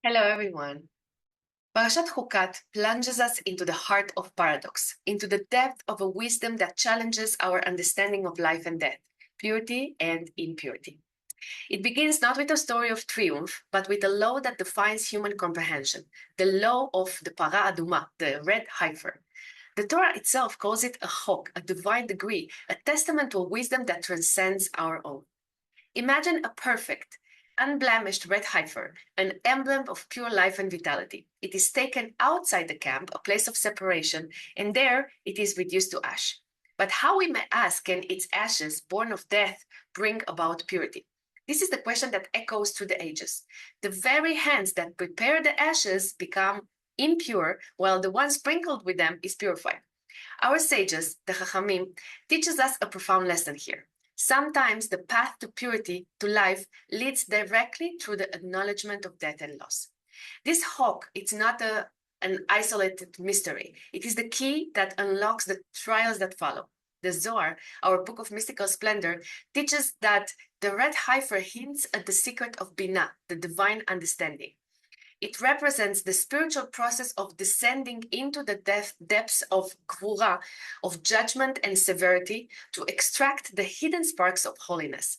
Hello, everyone. Parashat Chukat plunges us into the heart of paradox, into the depth of a wisdom that challenges our understanding of life and death, purity and impurity. It begins not with a story of triumph, but with a law that defines human comprehension, the law of the Para Aduma, the red heifer. The Torah itself calls it a chok, a divine decree, a testament to a wisdom that transcends our own. Imagine a perfect, unblemished red heifer, an emblem of pure life and vitality. It is taken outside the camp, a place of separation, and there it is reduced to ash. But how, we may ask, can its ashes, born of death, bring about purity? This is the question that echoes through the ages. The very hands that prepare the ashes become impure, while the one sprinkled with them is purified. Our sages, the Chachamim, teaches us a profound lesson here. Sometimes the path to purity, to life, leads directly through the acknowledgement of death and loss. This chok, it's not an isolated mystery. It is the key that unlocks the trials that follow. The Zohar, our book of mystical splendor, teaches that the red heifer hints at the secret of Binah, the divine understanding. It represents the spiritual process of descending into the depths of gvura, of judgment and severity, to extract the hidden sparks of holiness.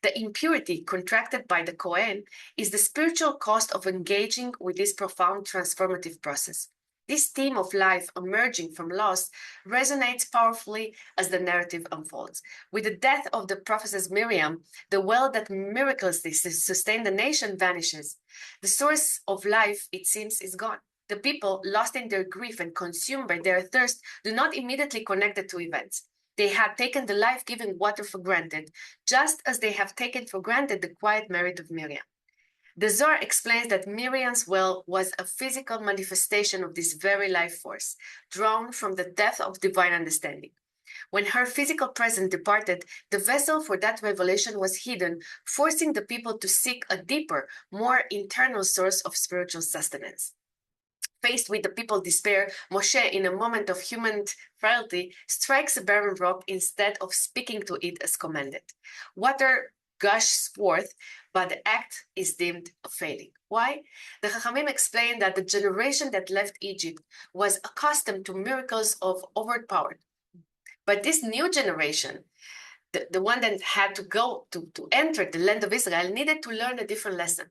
The impurity contracted by the Kohen is the spiritual cost of engaging with this profound transformative process. This theme of life emerging from loss resonates powerfully as the narrative unfolds. With the death of the prophetess Miriam, the well that miraculously sustained the nation vanishes. The source of life, it seems, is gone. The people, lost in their grief and consumed by their thirst, do not immediately connect it to events. They had taken the life-giving water for granted, just as they have taken for granted the quiet merit of Miriam. The Zohar explains that Miriam's well was a physical manifestation of this very life force, drawn from the depth of divine understanding. When her physical presence departed, the vessel for that revelation was hidden, forcing the people to seek a deeper, more internal source of spiritual sustenance. Faced with the people's despair, Moshe, in a moment of human frailty, strikes a barren rock instead of speaking to it as commanded. Water gushes forth, but the act is deemed a failing. Why? The Chachamim explain that the generation that left Egypt was accustomed to miracles of overpowered. But this new generation, the one that had to go to enter the land of Israel, needed to learn a different lesson.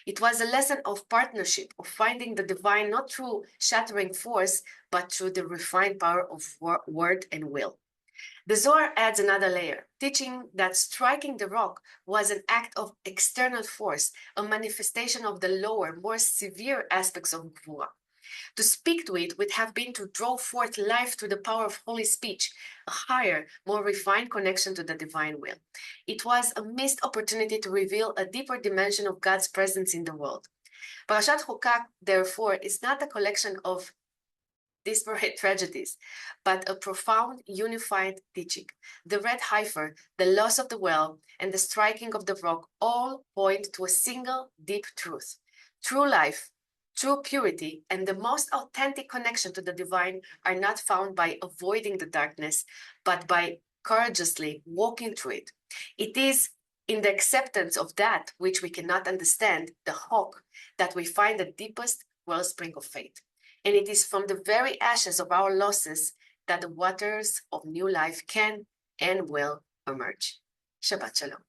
It was a lesson of partnership, of finding the divine not through shattering force, but through the refined power of word and will. The Zohar adds another layer, teaching that striking the rock was an act of external force, a manifestation of the lower, more severe aspects of Gvura. To speak to it would have been to draw forth life through the power of holy speech, a higher, more refined connection to the divine will. It was a missed opportunity to reveal a deeper dimension of God's presence in the world. Parashat Chukat, therefore, is not a collection of disparate tragedies, but a profound, unified teaching. The red heifer, the loss of the well, and the striking of the rock all point to a single deep truth. True life, true purity, and the most authentic connection to the divine are not found by avoiding the darkness, but by courageously walking through it. It is in the acceptance of that which we cannot understand, the chok, that we find the deepest wellspring of faith. And it is from the very ashes of our losses that the waters of new life can and will emerge. Shabbat Shalom.